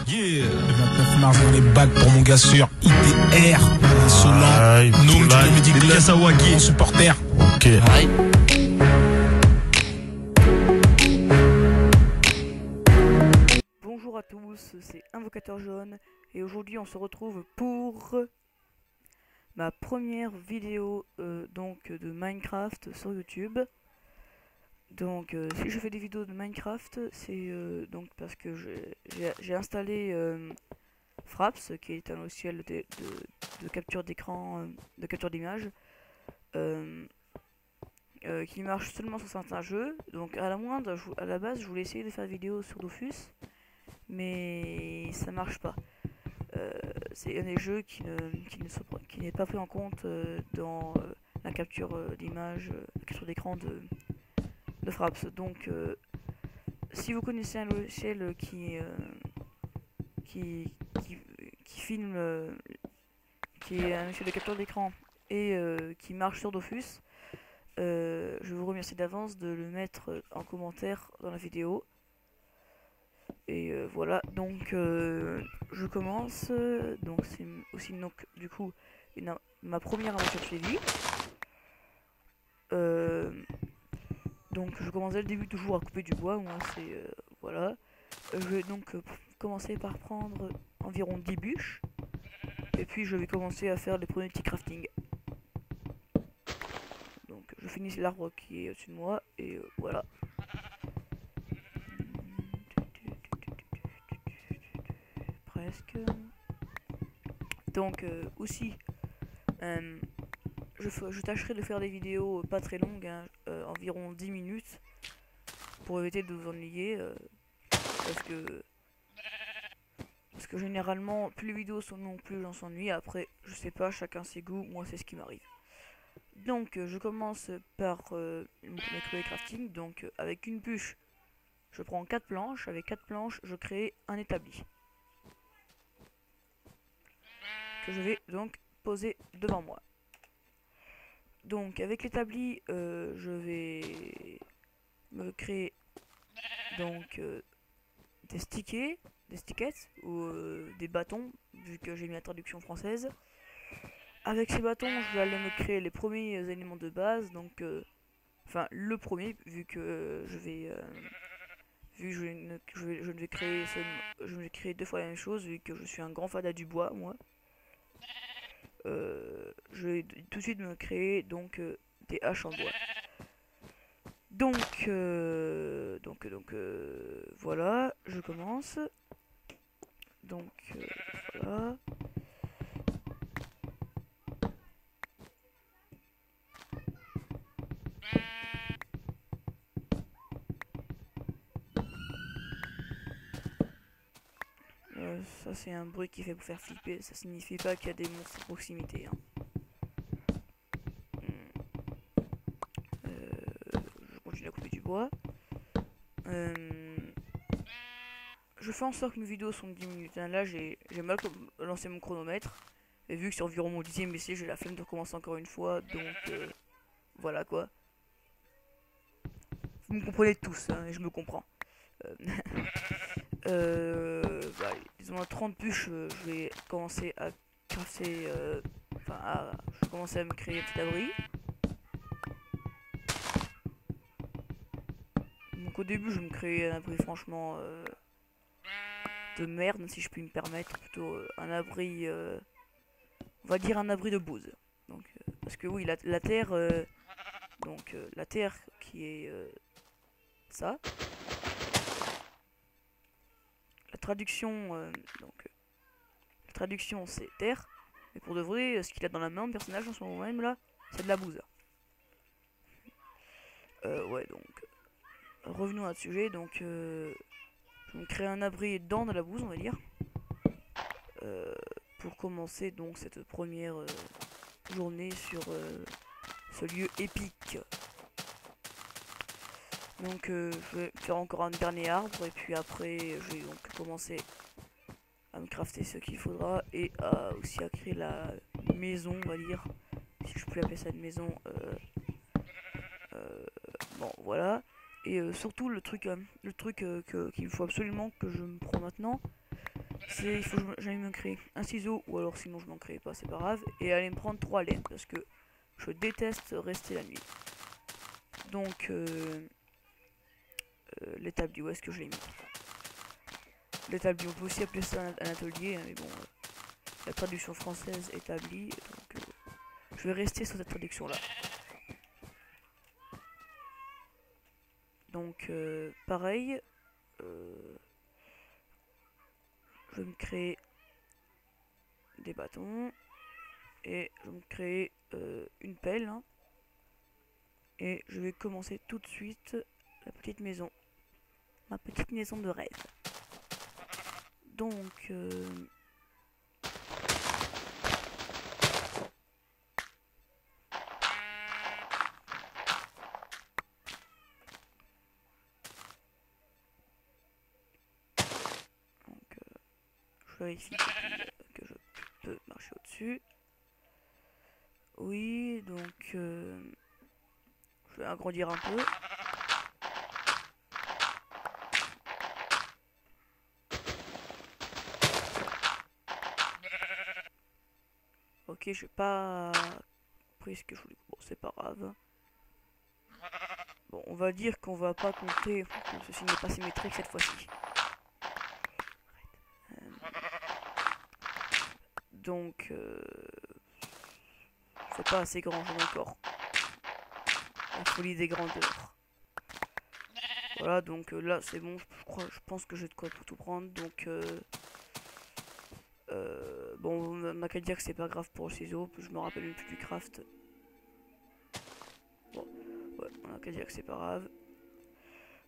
Yeah. Le 29 mars dans les bacs pour mon gars sûr ITR, insolent, Noom, Mehdi Kasawagi, mon supporter. Ok. Aïe. Bonjour à tous, c'est Invocateur Jaune et aujourd'hui on se retrouve pour ma première vidéo donc de Minecraft sur YouTube. Donc si je fais des vidéos de Minecraft, c'est donc parce que j'ai installé Fraps, qui est un logiciel de capture d'écran, de capture d'image, qui marche seulement sur certains jeux. Donc à la base, je voulais essayer de faire des vidéos sur Dofus, mais ça marche pas. C'est un des jeux qui n'est pas pris en compte dans la capture d'image, la capture d'écran de Fraps. Donc si vous connaissez un logiciel qui filme, qui est un logiciel de capture d'écran et qui marche sur Dofus, je vous remercie d'avance de le mettre en commentaire dans la vidéo. Et voilà, donc je commence. Donc c'est aussi donc du coup ma première aventure suivie. Donc je commence dès le début toujours à couper du bois. Moi c'est voilà. Je vais donc commencer par prendre environ 10 bûches. Et puis je vais commencer à faire les premiers petits crafting. Donc je finis l'arbre qui est au-dessus de moi et voilà. Presque. Donc aussi je tâcherai de faire des vidéos pas très longues, hein, environ 10 minutes, pour éviter de vous ennuyer, parce que généralement plus les vidéos sont longues, plus j'en s'ennuie. Après je sais pas, chacun ses goûts, moi c'est ce qui m'arrive. Donc je commence par mon premier crafting. Donc avec une bûche je prends 4 planches, avec 4 planches je crée un établi que je vais donc poser devant moi. Donc avec l'établi je vais me créer donc des stickets ou des bâtons, vu que j'ai mis la traduction française. Avec ces bâtons je vais aller me créer les premiers éléments de base. Donc enfin le premier, vu que je vais créer deux fois la même chose, vu que je suis un grand fada du bois moi. Je vais tout de suite me créer donc des haches en bois. Donc voilà, je commence. Donc voilà. Ça c'est un bruit qui fait vous faire flipper, ça signifie pas qu'il y a des monstres à proximité, hein. Je continue à couper du bois. Je fais en sorte que mes vidéos sont de 10 minutes, hein. Là j'ai mal lancé mon chronomètre, et vu que c'est environ mon 10e essai, j'ai la flemme de recommencer encore une fois, donc voilà quoi. Vous me comprenez tous, hein, et je me comprends. Bah, disons à 30 bûches, je vais commencer à crafter, je vais commencer à me créer un petit abri. Donc au début je vais me créer un abri franchement de merde, si je puis me permettre, plutôt un abri, on va dire un abri de bouse. Donc parce que oui, la terre, la terre qui est ça. La traduction, la traduction c'est terre, mais pour de vrai, ce qu'il a dans la main, le personnage en ce moment même là, c'est de la bouse. Ouais, donc revenons à ce sujet. Donc je vais me créer un abri dans de la bouse, on va dire, pour commencer donc cette première journée sur ce lieu épique. Donc je vais faire encore un dernier arbre, et puis après je vais donc commencer à me crafter ce qu'il faudra, et aussi à créer la maison, on va dire, si je peux appeler ça une maison. Bon voilà. Et surtout le truc qu'il faut absolument que je me prends maintenant, il faut que j'aille me créer un ciseau, ou alors sinon je m'en crée pas, c'est pas grave, et aller me prendre 3 laines, parce que je déteste rester la nuit. Donc, l'établi, où est-ce que je l'ai mis? L'établi, on peut aussi appeler ça un atelier, hein, mais bon, la traduction française établi, donc je vais rester sur cette traduction là. Donc pareil, je vais me créer des bâtons et je vais me créer une pelle, hein, et je vais commencer tout de suite la petite maison, ma petite maison de rêve. Donc je vérifie que je peux marcher au-dessus. Oui, donc je vais agrandir un peu. Ok, je n'ai pas pris ce que je voulais. Bon, c'est pas grave. Bon, on va dire qu'on va pas compter que ceci n'est pas symétrique cette fois-ci. Donc, c'est pas assez grand, j'en ai encore. La folie des grandeurs. Voilà, donc là c'est bon, je pense que j'ai de quoi pour tout prendre. Donc, bon, on n'a qu'à dire que c'est pas grave pour le ciseau, je me rappelle même plus du craft. Bon, ouais, on n'a qu'à dire que c'est pas grave.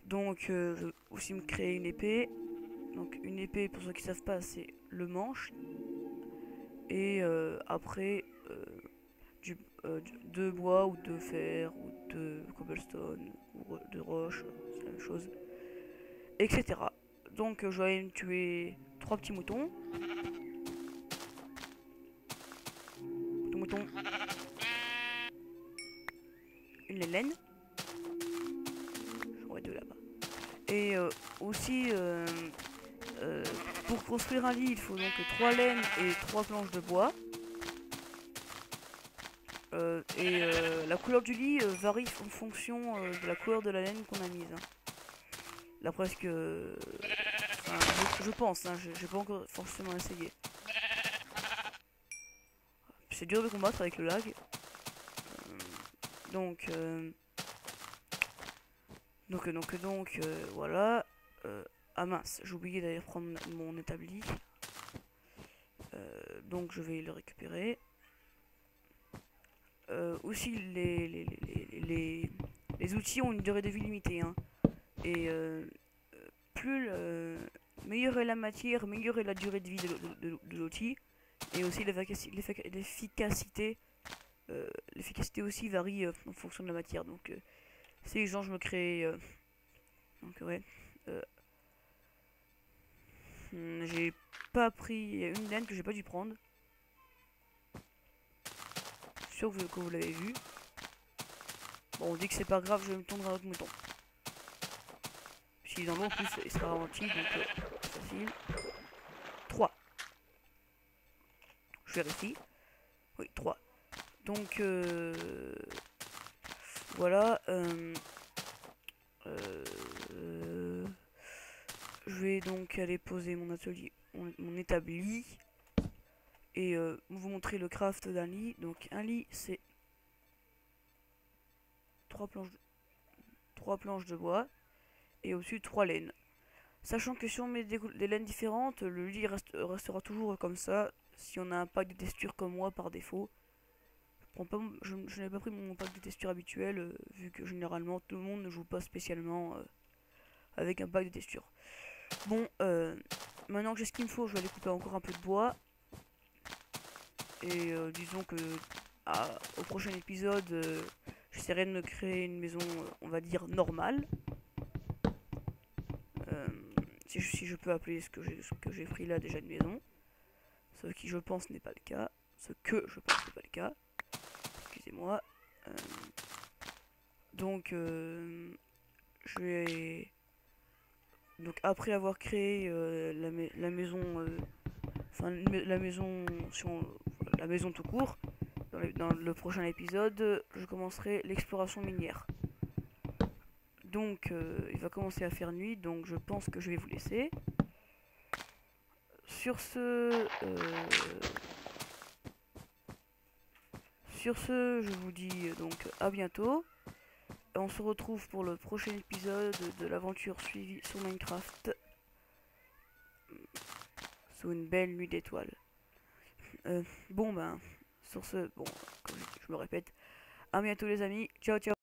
Donc, je vais aussi me créer une épée. Donc, une épée, pour ceux qui savent pas, c'est le manche. Et après, de bois ou de fer ou de cobblestone ou de roche, c'est la même chose, etc. Donc je vais aller me tuer 3 petits moutons. Mouton. Une laine. J'en vois 2 là-bas. Et aussi, pour construire un lit, il faut donc 3 laines et 3 planches de bois. La couleur du lit varie en fonction de la couleur de la laine qu'on a mise. Hein. Là presque... je pense, hein, j'ai pas encore forcément essayé. C'est dur de combattre avec le lag. Donc, voilà. Ah mince, j'ai oublié d'aller prendre mon établi. Donc je vais le récupérer. Aussi les outils ont une durée de vie limitée, hein. Et plus meilleure est la matière, meilleure est la durée de vie de l'outil. Et aussi l'efficacité aussi varie en fonction de la matière. Donc si genre je me crée donc ouais, j'ai pas pris une laine que j'ai pas dû prendre. Sûr que vous l'avez vu. Bon, on dit que c'est pas grave, je vais me tondre un autre mouton. S'il en a en plus, il sera ralenti, donc facile. 3. Je vérifie. Oui, 3. Donc, voilà. Je vais donc aller poser mon atelier, mon établi. Et vous montrer le craft d'un lit. Donc un lit c'est 3 planches de bois et au-dessus 3 laines. Sachant que si on met des laines différentes, le lit restera toujours comme ça. Si on a un pack de texture comme moi par défaut, je n'ai pas pris mon pack de texture habituel, vu que généralement tout le monde ne joue pas spécialement avec un pack de texture. Bon, maintenant que j'ai ce qu'il me faut, je vais aller couper encore un peu de bois. Et disons que au prochain épisode, j'essaierai de me créer une maison, on va dire, normale. Si je peux appeler ce que j'ai pris là déjà une maison. Ce qui je pense n'est pas le cas. Ce que je pense n'est pas le cas. Excusez-moi. Donc je vais donc après avoir créé la maison, enfin la maison, la maison tout court, dans le prochain épisode, je commencerai l'exploration minière. Donc il va commencer à faire nuit, donc je pense que je vais vous laisser. Sur ce, je vous dis donc à bientôt. On se retrouve pour le prochain épisode de l'aventure suivie sur Minecraft sous une belle nuit d'étoiles. Bon ben, sur ce, bon, comme je me répète, à bientôt les amis, ciao ciao.